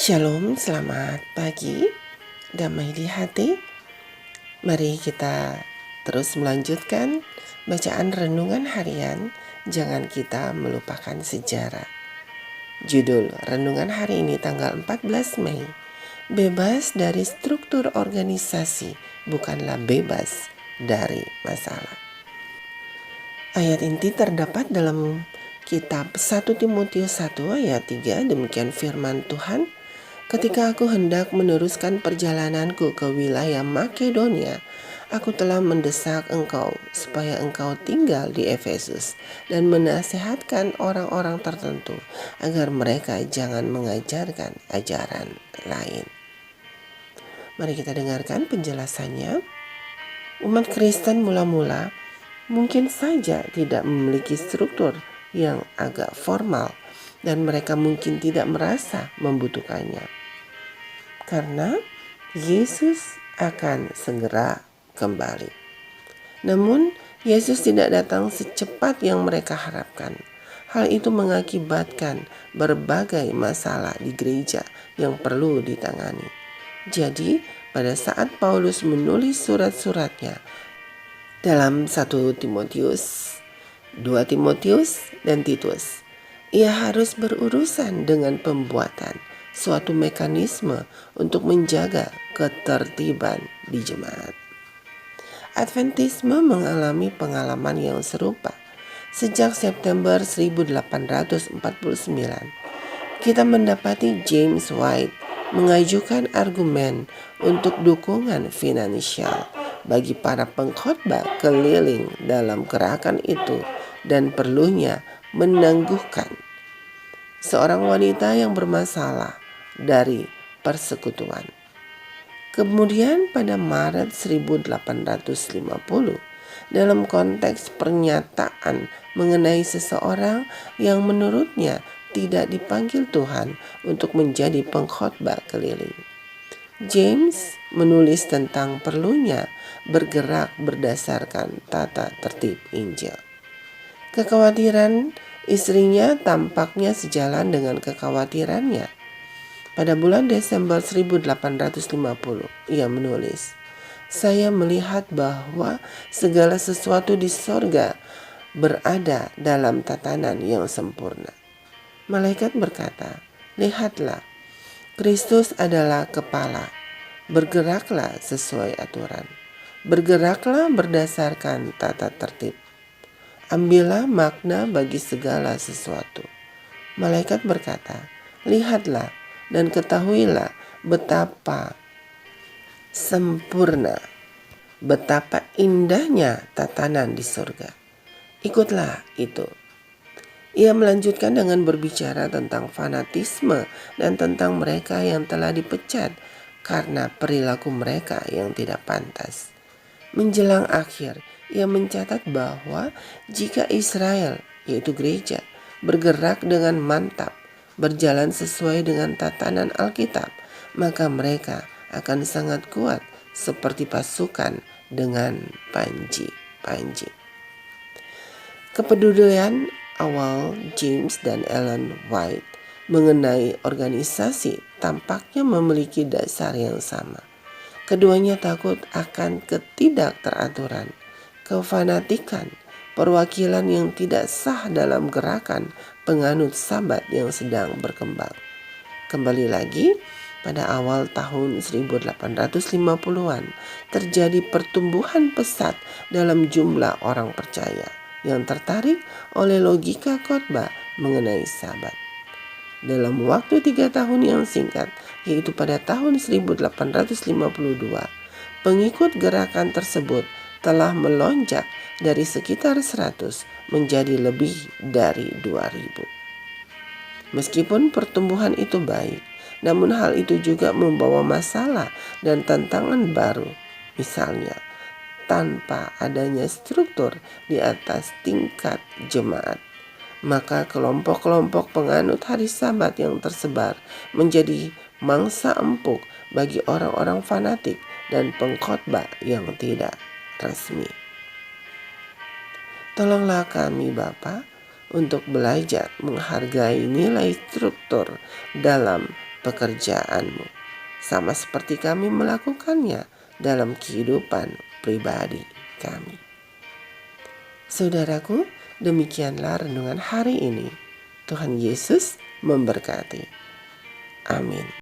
Shalom, selamat pagi, damai di hati. Mari kita terus melanjutkan bacaan renungan harian. Jangan kita melupakan sejarah. Judul renungan hari ini tanggal 14 Mei. Bebas dari struktur organisasi, bukanlah bebas dari masalah. Ayat inti terdapat dalam kitab 1 Timotius 1 ayat 3. Demikian firman Tuhan. Ketika aku hendak meneruskan perjalananku ke wilayah Makedonia, aku telah mendesak engkau supaya engkau tinggal di Efesus dan menasihatkan orang-orang tertentu agar mereka jangan mengajarkan ajaran lain. Mari kita dengarkan penjelasannya. Umat Kristen mula-mula mungkin saja tidak memiliki struktur yang agak formal dan mereka mungkin tidak merasa membutuhkannya. Karena Yesus akan segera kembali. Namun, Yesus tidak datang secepat yang mereka harapkan. Hal itu mengakibatkan berbagai masalah di gereja yang perlu ditangani. Jadi, pada saat Paulus menulis surat-suratnya dalam 1 Timotius, 2 Timotius, dan Titus, ia harus berurusan dengan pembuatan suatu mekanisme untuk menjaga ketertiban di jemaat. Adventisme mengalami pengalaman yang serupa. Sejak September 1849, kita mendapati James White mengajukan argumen untuk dukungan finansial bagi para pengkhotbah keliling dalam gerakan itu dan perlunya menangguhkan seorang wanita yang bermasalah dari persekutuan. Kemudian pada Maret 1850, dalam konteks pernyataan mengenai seseorang yang menurutnya tidak dipanggil Tuhan untuk menjadi pengkhotbah keliling, James menulis tentang perlunya bergerak berdasarkan tata tertib Injil. Kekhawatiran istrinya tampaknya sejalan dengan kekhawatirannya. Pada bulan Desember 1850, ia menulis, "Saya melihat bahwa segala sesuatu di sorga berada dalam tatanan yang sempurna." Malaikat berkata, "Lihatlah, Kristus adalah kepala. Bergeraklah sesuai aturan. Bergeraklah berdasarkan tata tertib. Ambillah makna bagi segala sesuatu." Malaikat berkata, "Lihatlah dan ketahuilah betapa sempurna, betapa indahnya tatanan di surga. Ikutlah itu." Ia melanjutkan dengan berbicara tentang fanatisme dan tentang mereka yang telah dipecat karena perilaku mereka yang tidak pantas. Menjelang akhir, ia mencatat bahwa jika Israel, yaitu gereja, bergerak dengan mantap, berjalan sesuai dengan tatanan Alkitab, maka mereka akan sangat kuat seperti pasukan dengan panji-panji. Kepedulian awal James dan Ellen White mengenai organisasi tampaknya memiliki dasar yang sama. Keduanya takut akan ketidakteraturan, kefanatikan, perwakilan yang tidak sah dalam gerakan penganut Sabat yang sedang berkembang. Kembali lagi, pada awal tahun 1850-an terjadi pertumbuhan pesat dalam jumlah orang percaya yang tertarik oleh logika khotbah mengenai Sabat. Dalam waktu 3 tahun yang singkat, yaitu pada tahun 1852, pengikut gerakan tersebut telah melonjak dari sekitar 100 menjadi lebih dari 2000. Meskipun pertumbuhan itu baik, namun hal itu juga membawa masalah dan tantangan baru. Misalnya, tanpa adanya struktur di atas tingkat jemaat, maka kelompok-kelompok penganut hari Sabat yang tersebar menjadi mangsa empuk bagi orang-orang fanatik dan pengkhotbah yang tidak resmi. Tolonglah kami, Bapa, untuk belajar menghargai nilai struktur dalam pekerjaanmu, sama seperti kami melakukannya dalam kehidupan pribadi kami. Saudaraku, demikianlah renungan hari ini. Tuhan Yesus memberkati. Amin.